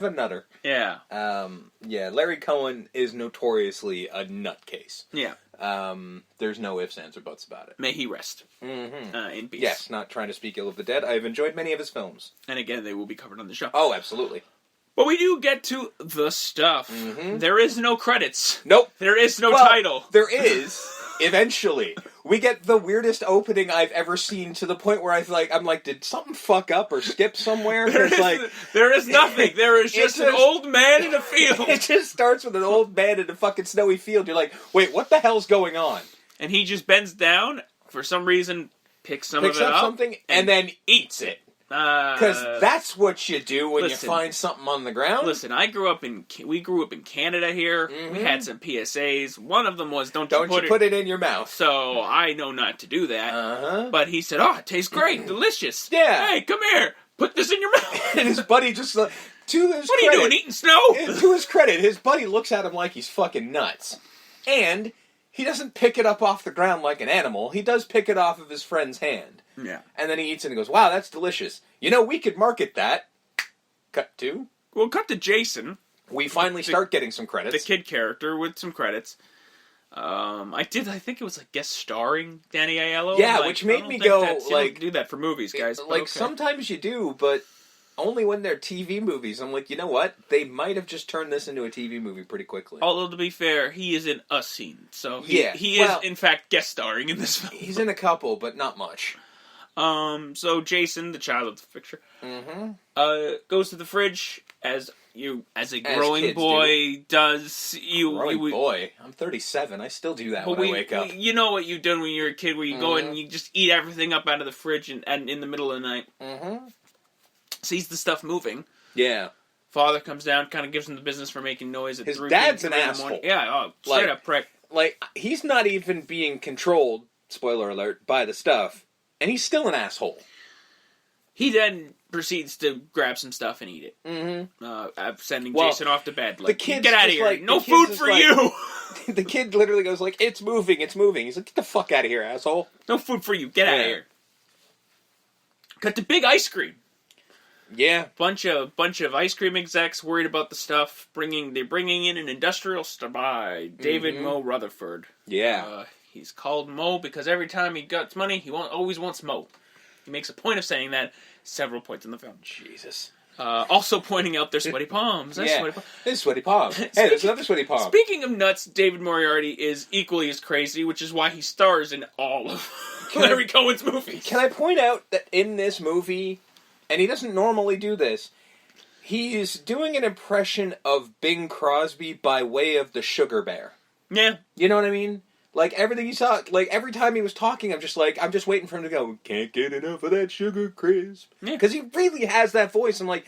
a nutter. Yeah. Larry Cohen is notoriously a nutcase. Yeah. There's no ifs, ands, or buts about it. May he rest. Mm-hmm. In peace. Yes, not trying to speak ill of the dead. I have enjoyed many of his films. And again, they will be covered on the show. Oh, absolutely. But we do get to the stuff. Mm-hmm. There is no credits. Nope. There is no title. There is, eventually. We get the weirdest opening I've ever seen, to the point where I'm like, did something fuck up or skip somewhere? There is nothing. There is just an old man in a field. It just starts with an old man in a fucking snowy field. You're like, wait, what the hell's going on? And he just bends down, for some reason, picks up something, and then eats it. Because that's what you do when you find something on the ground. Listen, we grew up in Canada here. Mm-hmm. We had some PSAs. One of them was, don't you put it in your mouth. So I know not to do that. Uh-huh. But he said, it tastes great, delicious. Yeah. Hey, come here, put this in your mouth. And his buddy just, to his what are you doing, eating snow? To his credit, his buddy looks at him like he's fucking nuts. And he doesn't pick it up off the ground like an animal. He does pick it off of his friend's hand. Yeah. And then he eats it and goes, wow, that's delicious. You know, we could market that. Cut to? Well, cut to Jason. We finally start getting some credits. The kid character with some credits. I think it was like guest starring Danny Aiello. Yeah, which made me go, you don't do that for movies, guys. Sometimes you do, but only when they're TV movies. I'm like, you know what? They might have just turned this into a TV movie pretty quickly. Although, to be fair, he is in a scene. So he is, in fact, guest starring in this film. He's in a couple, but not much. So Jason, the child of the picture, mm-hmm. Goes to the fridge as a growing boy does. Boy, I'm 37. I still do that when I wake up. You know what you've done when you're a kid, where you go and you just eat everything up out of the fridge and in the middle of the night. Mm-hmm. Sees the stuff moving. Yeah. Father comes down, kind of gives him the business for making noise at his dad's an asshole. Yeah, straight up prick. Like, he's not even being controlled, spoiler alert, by the stuff. And he's still an asshole. He then proceeds to grab some stuff and eat it. Mm-hmm. Sending Jason off to bed. Like, the kid's get out of here. Like, no food for you. The kid literally goes like, it's moving, it's moving. He's like, get the fuck out of here, asshole. No food for you. Get out of here. Cut to big ice cream. Yeah. Bunch of ice cream execs worried about the stuff. They're bringing in an industrial star by David Mo Rutherford. Yeah. He's called Mo because every time he gets money, he always wants Mo. He makes a point of saying that several points in the film. Jesus. Also pointing out their sweaty palms. His sweaty palm. Hey, there's another sweaty palm. Speaking of nuts, David Moriarty is equally as crazy, which is why he stars in all of Larry Cohen's movies. Can I point out that in this movie, and he doesn't normally do this, he's doing an impression of Bing Crosby by way of the Sugar Bear. Yeah. You know what I mean? Like, everything he saw, like, every time he was talking, I'm just waiting for him to go, can't get enough of that sugar crisp. Yeah. Because he really has that voice. I'm like,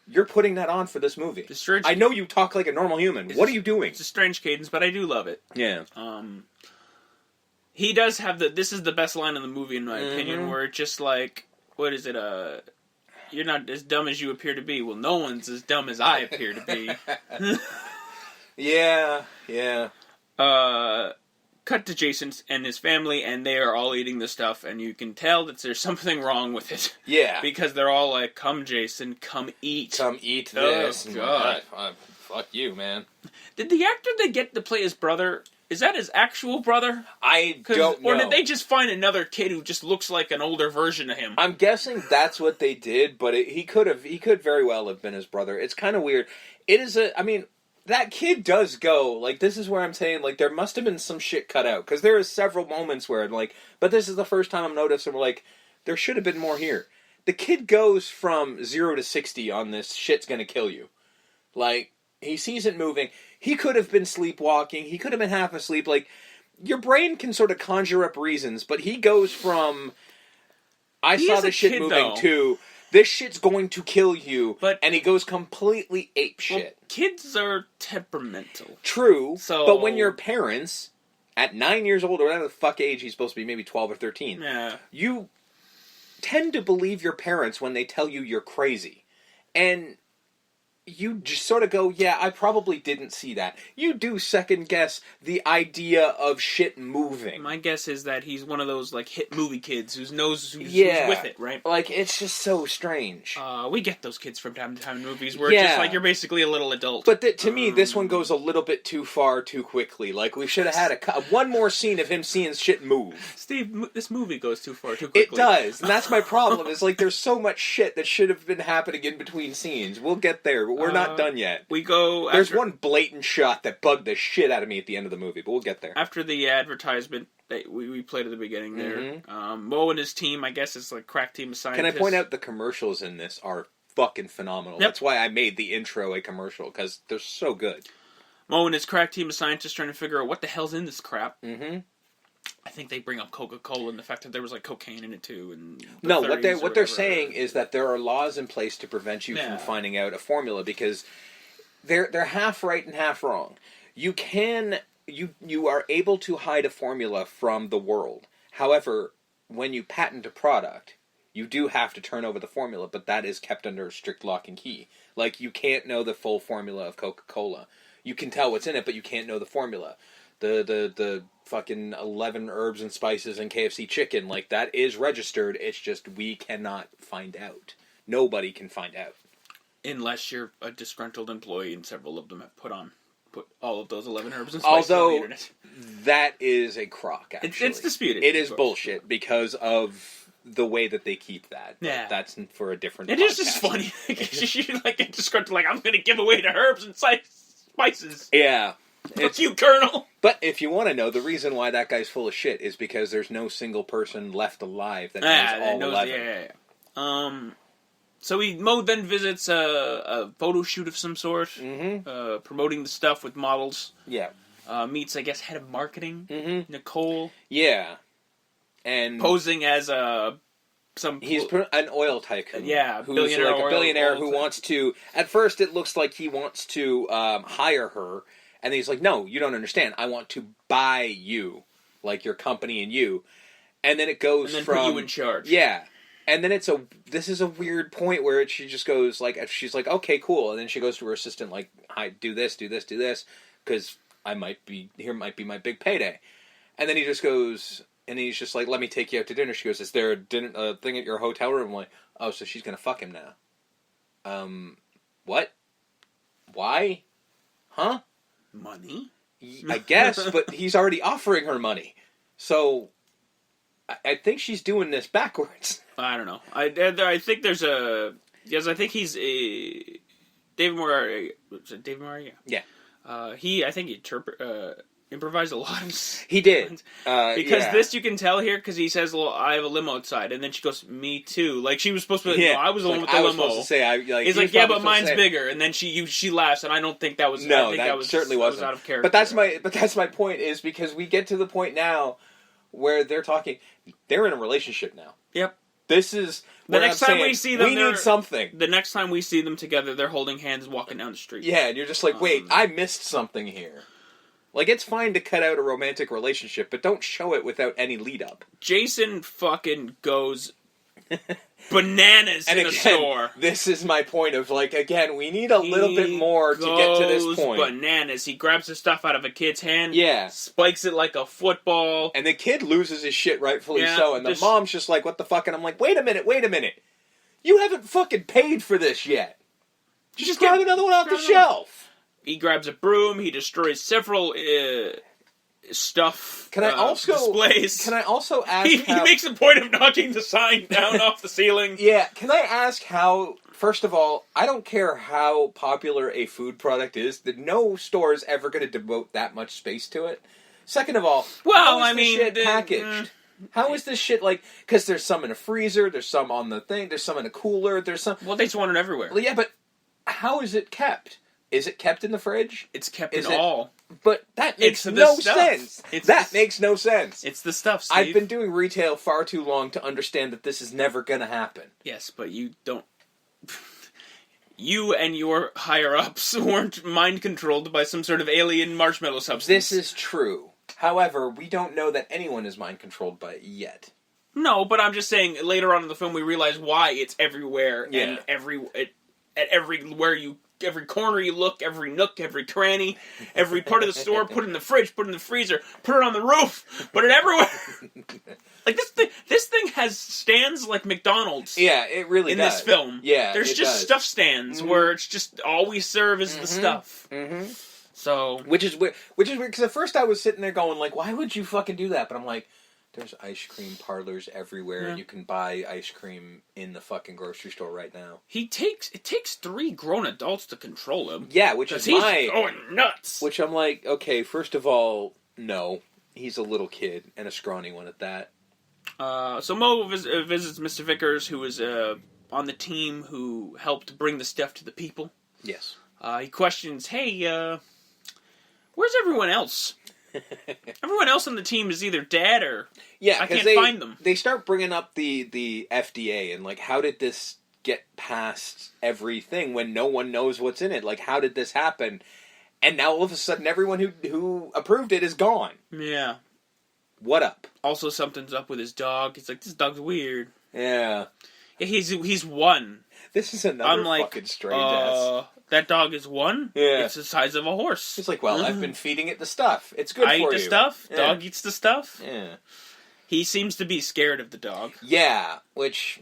you're putting that on for this movie. I know you talk like a normal human. What are you doing? It's a strange cadence, but I do love it. Yeah. He does have this is the best line in the movie, in my opinion, where it's just like, what is it, you're not as dumb as you appear to be. Well, no one's as dumb as I appear to be. Yeah. Cut to Jason and his family, and they are all eating the stuff, and you can tell that there's something wrong with it. Yeah. Because they're all like, come, Jason, come eat. Come eat this. Oh, God. Fuck you, man. Did the actor they get to play his brother, is that his actual brother? I don't know. Or did they just find another kid who just looks like an older version of him? I'm guessing that's what they did, but he could very well have been his brother. It's kind of weird. That kid does go, like, this is where I'm saying, like, there must have been some shit cut out. Because there is several moments where, like, but this is the first time I'm noticing, like, there should have been more here. The kid goes from 0 to 60 on this shit's gonna kill you. Like, he sees it moving. He could have been sleepwalking. He could have been half asleep. Like, your brain can sort of conjure up reasons, but he goes from, I saw this shit moving to, this shit's going to kill you, and he goes completely apeshit. Well, kids are temperamental. True, but when your parents, at 9 years old, or whatever the fuck age he's supposed to be, maybe 12 or 13, you tend to believe your parents when they tell you you're crazy. And you just sort of go, yeah, I probably didn't see that. You do second guess the idea of shit moving. My guess is that he's one of those like hit movie kids who's who's with it, right? Like, it's just so strange. We get those kids from time to time in movies where it's just like you're basically a little adult. But to me, this one goes a little bit too far too quickly. Like, we should have had one more scene of him seeing shit move. Steve, this movie goes too far too quickly. It does, and that's my problem. Is like there's so much shit that should have been happening in between scenes. We'll get there, but we're not done yet. There's one blatant shot that bugged the shit out of me at the end of the movie, but we'll get there. After the advertisement that we played at the beginning there, Mo and his team, I guess it's like crack team of scientists. Can I point out the commercials in this are fucking phenomenal? Yep. That's why I made the intro a commercial, because they're so good. Mo and his crack team of scientists trying to figure out what the hell's in this crap. Mm-hmm. I think they bring up Coca-Cola and the fact that there was like cocaine in it too. And no, what they're saying is that there are laws in place to prevent you from finding out a formula, because they're half right and half wrong. You are able to hide a formula from the world. However, when you patent a product, you do have to turn over the formula, but that is kept under strict lock and key. Like, you can't know the full formula of Coca-Cola. You can tell what's in it, but you can't know the formula. The fucking 11 herbs and spices and KFC chicken, like, that is registered. It's just we cannot find out. Nobody can find out. Unless you're a disgruntled employee, and several of them have put all of those 11 herbs and spices on the internet. That is a crock, actually. It's disputed. It is bullshit because of the way that they keep that. Yeah. That's for a different podcast. It is just funny. You like get disgruntled, like, I'm going to give away the herbs and spices. Yeah. Fuck you, Colonel. But if you want to know, the reason why that guy's full of shit is because there's no single person left alive that knows all 11. Yeah. So Mo then visits a photo shoot of some sort, promoting the stuff with models. Yeah. Meets, I guess, head of marketing, Nicole. Yeah. And posing as he's an oil tycoon. Yeah, who's like a billionaire who wants to. At first, it looks like he wants to hire her, and then he's like, "No, you don't understand. I want to buy you, like your company and you." And then it goes and then from put you in charge. Yeah. And then this is a weird point where she just goes, like, she's like, okay, cool. And then she goes to her assistant, like, I do this, because here might be my big payday. And then he just goes, and he's just like, let me take you out to dinner. She goes, is there a thing at your hotel room? I'm like, oh, so she's going to fuck him now. What? Why? Huh? Money? I guess, but he's already offering her money. So I think she's doing this backwards. I don't know. I think there's because I think he's David Morari. David Morari? Yeah. I think he improvised a lot of He did. Because this you can tell here, because he says, I have a limo outside, and then she goes, me too. Like, she was supposed to be like, no, I was the one with the limo. I was supposed to say, he's like, yeah, but mine's bigger, and then she laughs, and I don't think that was, no, I think that certainly wasn't. Was out of character. But that's my point, is because we get to the point now where they're talking, they're in a relationship now. Yep. This is the next time we see them. We need something. The next time we see them together, they're holding hands, walking down the street. Yeah, and you're just like, wait, I missed something here. Like, it's fine to cut out a romantic relationship, but don't show it without any lead up. Jason fucking goes bananas in a store. This is my point of, like, again, we need a little bit more to get to this point. Bananas. He grabs the stuff out of a kid's hand. Yeah. Spikes it like a football. And the kid loses his shit, rightfully so. And the mom's just like, what the fuck? And I'm like, wait a minute. You haven't fucking paid for this yet. Just grab another one off the shelf. He grabs a broom. He destroys several stuff. Displays. Can I also ask? He makes a point of knocking the sign down off the ceiling. Yeah. Can I ask how? First of all, I don't care how popular a food product is. That no store is ever going to devote that much space to it. Second of all, how is this shit packaged? How is this shit like? Because there's some in a freezer. There's some on the thing. There's some in a cooler. There's some. Well, they just want it everywhere. Well, yeah, but how is it kept? Is it kept in the fridge? It's kept in all. But that makes no sense. Makes no sense. It's the stuff, Steve. I've been doing retail far too long to understand that this is never going to happen. Yes, but you don't... You and your higher-ups weren't mind-controlled by some sort of alien marshmallow substance. This is true. However, we don't know that anyone is mind-controlled by it yet. No, but I'm just saying, later on in the film we realize why it's everywhere, and everywhere you every corner you look, every nook, every cranny, every part of the store, put it in the fridge, put it in the freezer, put it on the roof, put it everywhere. Like, this thing has stands like McDonald's. Yeah, it really in does. this film. Yeah, there's just stuff stands where it's just all we serve is the stuff. Mm-hmm. So, which is weird because at first I was sitting there going like, why would you fucking do that? But I'm like, there's ice cream parlors everywhere. Yeah. You can buy ice cream in the fucking grocery store right now. It takes 3 grown adults to control him. Yeah, which is he's going nuts. Which I'm like, okay, first of all, no, he's a little kid and a scrawny one at that. So Mo visits Mr. Vickers, who is on the team who helped bring the stuff to the people. Yes. He questions, hey, where's everyone else? Everyone else on the team is either dead or I can't find them. They start bringing up the FDA and like, how did this get past everything when no one knows what's in it? Like, how did this happen? And now all of a sudden, everyone who approved it is gone. Yeah. What up? Also, something's up with his dog. He's like, this dog's weird. Yeah. He's one. This is another fucking strange ass. That dog is one? Yeah. It's the size of a horse. He's like, well, I've been feeding it the stuff. It's good for you. I eat the stuff. Yeah. Dog eats the stuff. Yeah. He seems to be scared of the dog. Yeah, which...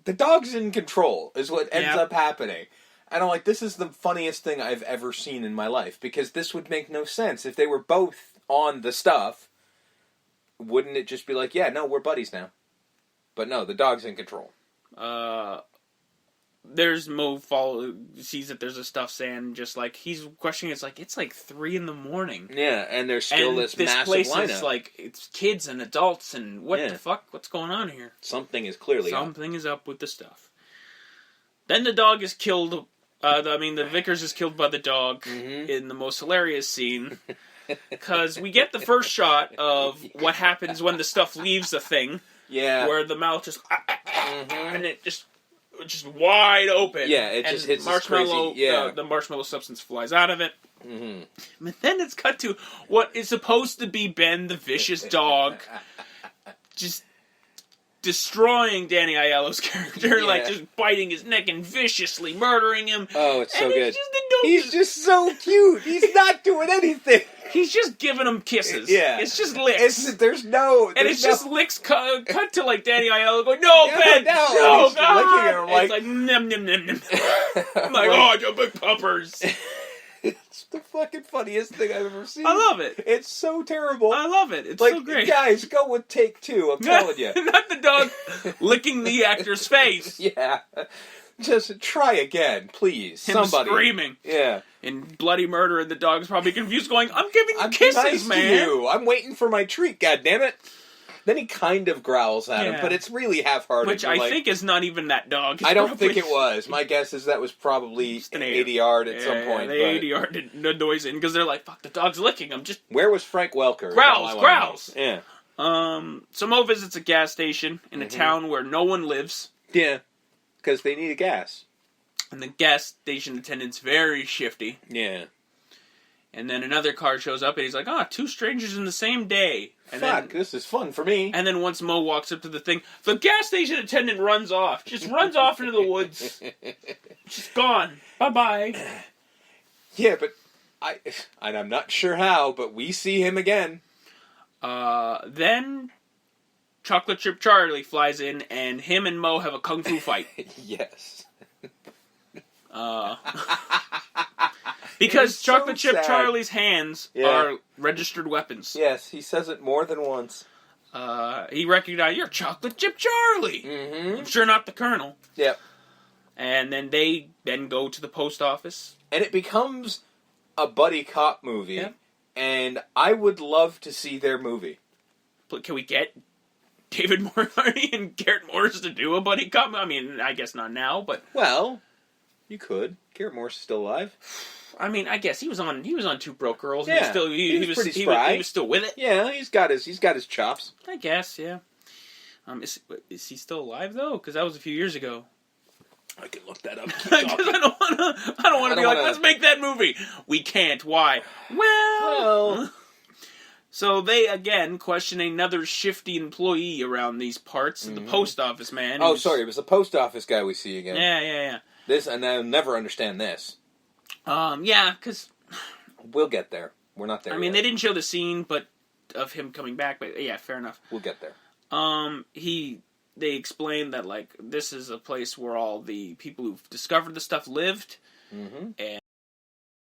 The dog's in control is what ends up happening. And I'm like, this is the funniest thing I've ever seen in my life. Because this would make no sense. If they were both on the stuff, wouldn't it just be like, yeah, no, we're buddies now. But no, the dog's in control. There's Mo sees that there's a stuffed sand, just like he's questioning. It's like 3 a.m. Yeah, and there's still this massive place lineup. Is like it's kids and adults, and what the fuck? What's going on here? Something is clearly something is up with the stuff. Then the dog is killed. The Vickers is killed by the dog in the most hilarious scene. Because we get the first shot of what happens when the stuff leaves the thing. Yeah. Where the mouth just... And it just wide open. Yeah, it just hits marshmallow. Crazy. Yeah. The marshmallow substance flies out of it. Mm-hmm. And then it's cut to what is supposed to be Ben, the vicious dog, just destroying Danny Aiello's character, like just biting his neck and viciously murdering him. Oh, it's so good. He's just so cute. He's not doing anything. He's just giving him kisses. Yeah. It's just licks. There's just licks cut to like Danny Aiello going, no, Ben! No, God! Licking her, like... It's like, nem, nem, nem, nem. I'm like, oh, you big puppers. It's the fucking funniest thing I've ever seen. I love it. It's so terrible. I love it. It's like, so great. Guys, go with take 2, I'm telling you. Not the dog licking the actor's face. Yeah. Just try again, please. Him somebody. Screaming. Yeah. In bloody murder, and the dog's probably confused going, I'm giving you kisses, nice man. To you. I'm waiting for my treat, goddammit. Then he kind of growls at him, but it's really half-hearted. Which I think is not even that dog. I don't think it was. My guess is that was probably an 80-yard at some point. They 80-yard did noise in, because they're like, fuck, the dog's licking him. Just Where was Frank Welker? Growls. Yeah. So Mo visits a gas station in a town where no one lives. Yeah. Because they need a gas. And the gas station attendant's very shifty. Yeah. And then another car shows up, and he's like, 2 strangers in the same day. And this is fun for me. And then once Mo walks up to the thing, the gas station attendant runs off. Just runs off into the woods. Just gone. Bye-bye. Yeah, but I'm not sure how, but we see him again. Then Chocolate Chip Charlie flies in, and him and Mo have a kung fu fight. Yes. Because Chocolate Chip Charlie's hands are registered weapons. Yes, he says it more than once. He recognized, you're Chocolate Chip Charlie! Mm-hmm. I'm sure not the Colonel. Yep. And then they go to the post office. And it becomes a buddy cop movie. And I would love to see their movie. But can we get David Morley and Garrett Morris to do a buddy cop? I mean, I guess not now, but... Well, you could. Garrett Morris is still alive. I mean, I guess he was on Two Broke Girls. Yeah, he was pretty spry. He was still with it. Yeah, he's got his chops. I guess, yeah. Is he still alive though? Because that was a few years ago. I can look that up. Because I don't want to be like, let's make that movie. We can't. Why? Well. So they again question another shifty employee around these parts. The post office man. Oh, sorry, it was the post office guy we see again. Yeah. This, and I'll never understand this. Yeah, because We'll get there. We're not there. I mean, yet. they didn't show the scene, but of him coming back. But yeah, fair enough. We'll get there. They explained that like this is a place where all the people who've discovered the stuff lived, Mm-hmm. and